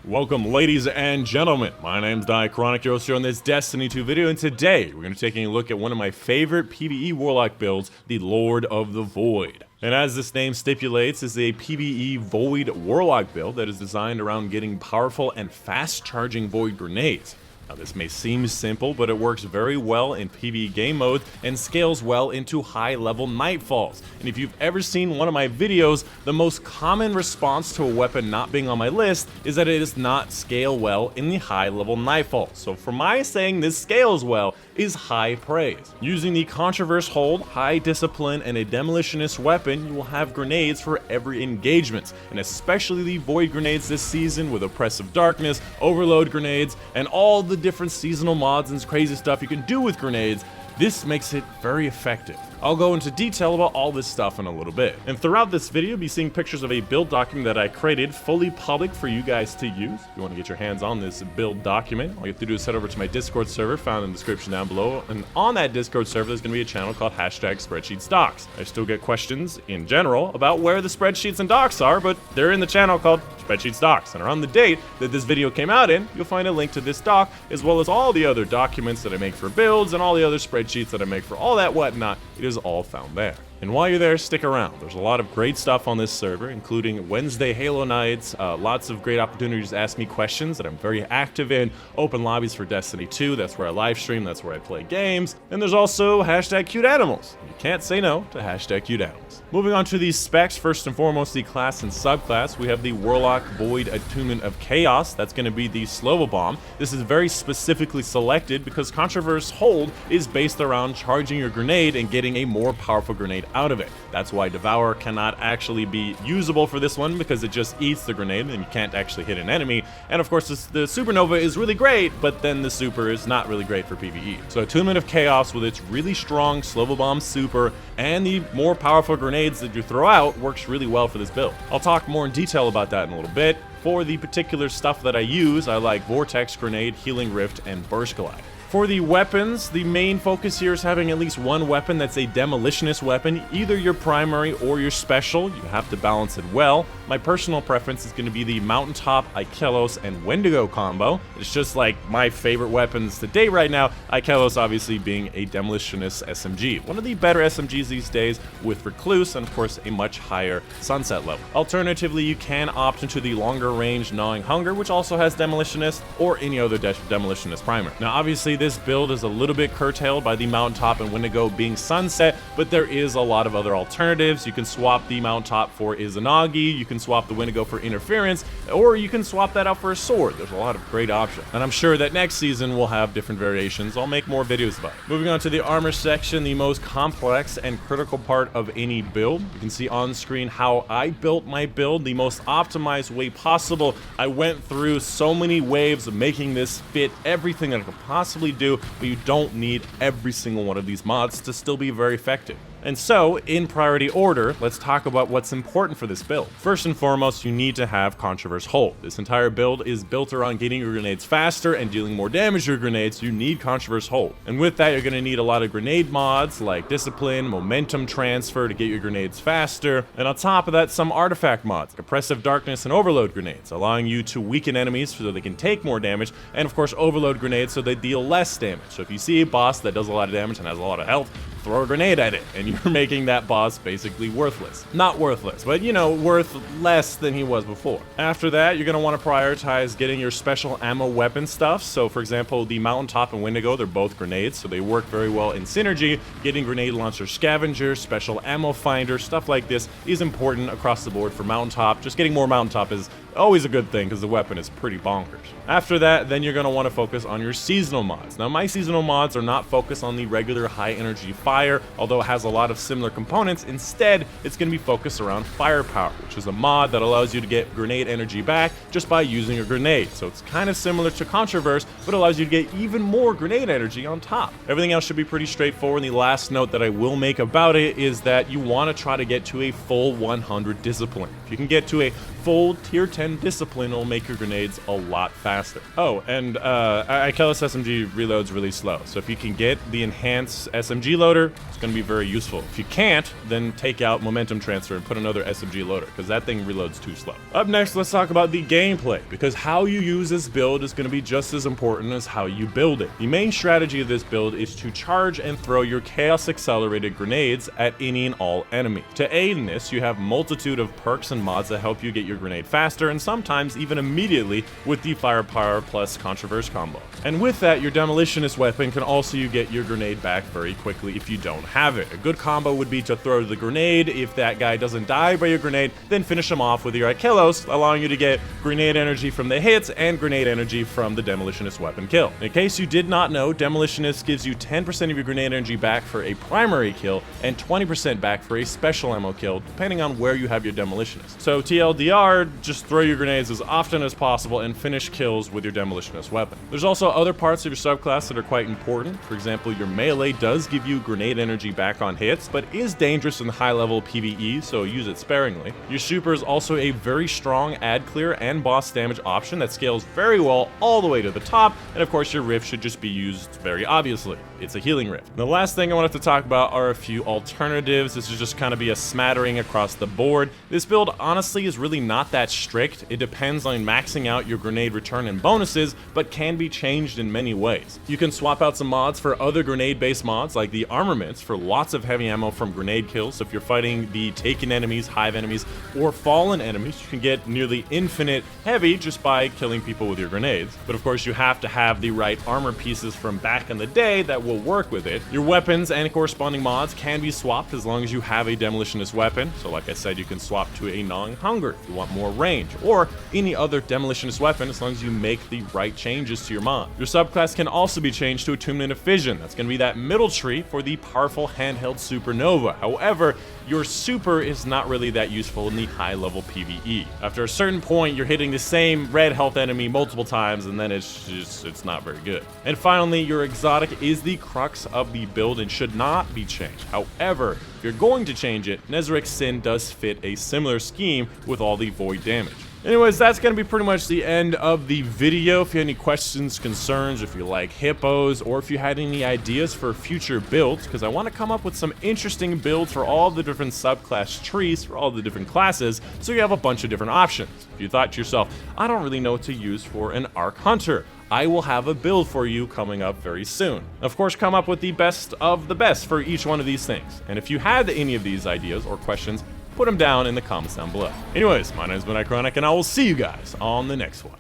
Welcome, ladies and gentlemen. My name's Chronicos here on this Destiny 2 video, and today we're going to be taking a look at one of my favorite PvE Warlock builds, the Lord of the Void. And as this name stipulates, is a PvE Void Warlock build that is designed around getting powerful and fast-charging Void grenades. Now this may seem simple, but it works very well in PvE game mode and scales well into high-level Nightfalls. And if you've ever seen one of my videos, the most common response to a weapon not being on my list is that it does not scale well in the high-level Nightfalls. So for my saying this scales well is high praise. Using the Contraverse Hold, High Discipline, and a Demolitionist weapon, you will have grenades for every engagement, and especially the Void grenades this season with Oppressive Darkness, Overload grenades, and all the different seasonal mods and crazy stuff you can do with grenades. This makes it very effective. I'll go into detail about all this stuff in a little bit. And throughout this video, you'll be seeing pictures of a build document that I created fully public for you guys to use. If you want to get your hands on this build document, all you have to do is head over to my Discord server found in the description down below. And on that Discord server, there's going to be a channel called #SpreadsheetsDocs. I still get questions in general about where the spreadsheets and docs are, but they're in the channel called Spreadsheets Docs. And around the date that this video came out in, you'll find a link to this doc, as well as all the other documents that I make for builds and all the other spreadsheets that I make for all that whatnot. It is all found there. And while you're there, stick around. There's a lot of great stuff on this server, including Wednesday Halo nights, lots of great opportunities to ask me questions that I'm very active in, open lobbies for Destiny 2, that's where I live stream, that's where I play games, and there's also #CuteAnimals. You can't say no to #CuteAnimals. Moving on to these specs, first and foremost, the class and subclass. We have the Warlock Void Attunement of Chaos. That's going to be the Slovo Bomb. This is very specifically selected because Contraverse Hold is based around charging your grenade and getting a more powerful grenade out of it. That's why Devour cannot actually be usable for this one, because it just eats the grenade and you can't actually hit an enemy. And of course the Supernova is really great, but then the Super is not really great for PvE. So Attunement of Chaos with its really strong Slovo Bomb Super and the more powerful grenades that you throw out works really well for this build. I'll talk more in detail about that in a little bit. For the particular stuff that I use, I like Vortex Grenade, Healing Rift, and Burst Glide. For the weapons, the main focus here is having at least one weapon that's a Demolitionist weapon, either your primary or your special. You have to balance it well. My personal preference is going to be the Mountaintop, Ikelos, and Wendigo combo. It's just like my favorite weapons to date right now, Ikelos obviously being a Demolitionist SMG. One of the better SMGs these days with Recluse and of course a much higher Sunset level. Alternatively, you can opt into the longer range Gnawing Hunger, which also has Demolitionist, or any other Demolitionist primary. Now obviously this build is a little bit curtailed by the Mountaintop and Wendigo being Sunset, but there is a lot of other alternatives. You can swap the Mountaintop for Izanagi, you can swap the Wendigo for Interference, or you can swap that out for a sword. There's a lot of great options, and I'm sure that next season we'll have different variations. I'll make more videos about it. Moving on to the armor section, the most complex and critical part of any build. You can see on screen how I built my build the most optimized way possible. I went through so many waves of making this fit everything that I could possibly do, but you don't need every single one of these mods to still be very effective. And so, in priority order, let's talk about what's important for this build. First and foremost, you need to have Contraverse Hold. This entire build is built around getting your grenades faster and dealing more damage to your grenades, so you need Contraverse Hold. And with that, you're going to need a lot of grenade mods like Discipline, Momentum Transfer to get your grenades faster, and on top of that, some artifact mods, like Oppressive Darkness and Overload grenades, allowing you to weaken enemies so they can take more damage, and of course Overload grenades so they deal less damage. So if you see a boss that does a lot of damage and has a lot of health, throw a grenade at it, and you're making that boss basically worthless. Not worthless, but you know, worth less than he was before. After that, you're going to want to prioritize getting your special ammo weapon stuff. So for example, the Mountaintop and Wendigo, they're both grenades, so they work very well in synergy. Getting Grenade Launcher Scavenger, Special Ammo Finder, stuff like this is important across the board for Mountaintop. Just getting more Mountaintop is always a good thing because the weapon is pretty bonkers. After that, then you're going to want to focus on your seasonal mods. Now my seasonal mods are not focused on the regular high energy fire, although it has a lot of similar components. Instead, it's going to be focused around Firepower, which is a mod that allows you to get grenade energy back just by using a grenade. So it's kind of similar to Contraverse, but allows you to get even more grenade energy on top. Everything else should be pretty straightforward. And the last note that I will make about it is that you want to try to get to a full 100 discipline. If you can get to a full tier 10 and discipline will make your grenades a lot faster. Oh, and Ikelos SMG reloads really slow, so if you can get the enhanced SMG loader, it's going to be very useful. If you can't, then take out momentum transfer and put another SMG loader, because that thing reloads too slow. Up next, let's talk about the gameplay, because how you use this build is going to be just as important as how you build it. The main strategy of this build is to charge and throw your Chaos Accelerated grenades at any and all enemies. To aid in this, you have multitude of perks and mods that help you get your grenade faster, and sometimes even immediately with the Firepower plus Contraverse combo. And with that, your Demolitionist weapon can also get your grenade back very quickly if you don't have it. A good combo would be to throw the grenade. If that guy doesn't die by your grenade, then finish him off with your Ikelos, allowing you to get grenade energy from the hits and grenade energy from the Demolitionist weapon kill. In case you did not know, Demolitionist gives you 10% of your grenade energy back for a primary kill and 20% back for a special ammo kill, depending on where you have your Demolitionist. So TLDR, just throw your grenades as often as possible and finish kills with your Demolitionist weapon. There's also other parts of your subclass that are quite important. For example, your melee does give you grenade energy back on hits, but is dangerous in high level PvE, so use it sparingly. Your super is also a very strong ad clear and boss damage option that scales very well all the way to the top, and of course your rift should just be used very obviously. It's a healing rift. The last thing I wanted to talk about are a few alternatives. This is just kind of be a smattering across the board. This build honestly is really not that strict. It depends on maxing out your grenade return and bonuses, but can be changed in many ways. You can swap out some mods for other grenade-based mods like the armaments for lots of heavy ammo from grenade kills. So if you're fighting the taken enemies, hive enemies, or fallen enemies, you can get nearly infinite heavy just by killing people with your grenades. But of course you have to have the right armor pieces from back in the day that will work with it. Your weapons and corresponding mods can be swapped as long as you have a Demolitionist weapon. So like I said, you can swap to a Gnawing Hunger if you want more range, or any other Demolitionist weapon as long as you make the right changes to your mod. Your subclass can also be changed to Attunement of Fission. That's going to be that middle tree for the powerful handheld Supernova. However, your super is not really that useful in the high level PvE. After a certain point, you're hitting the same red health enemy multiple times, and then it's not very good. And finally, your exotic is the crux of the build and should not be changed. However, if you're going to change it, Nezaric's Sin does fit a similar scheme with all the void damage. Anyways, that's going to be pretty much the end of the video. If you have any questions, concerns, if you like hippos, or if you had any ideas for future builds, because I want to come up with some interesting builds for all the different subclass trees, for all the different classes, so you have a bunch of different options. If you thought to yourself, I don't really know what to use for an Arc Hunter, I will have a build for you coming up very soon. Of course, come up with the best of the best for each one of these things. And if you had any of these ideas or questions, put them down in the comments down below. Anyways, my name has been Iconic, and I will see you guys on the next one.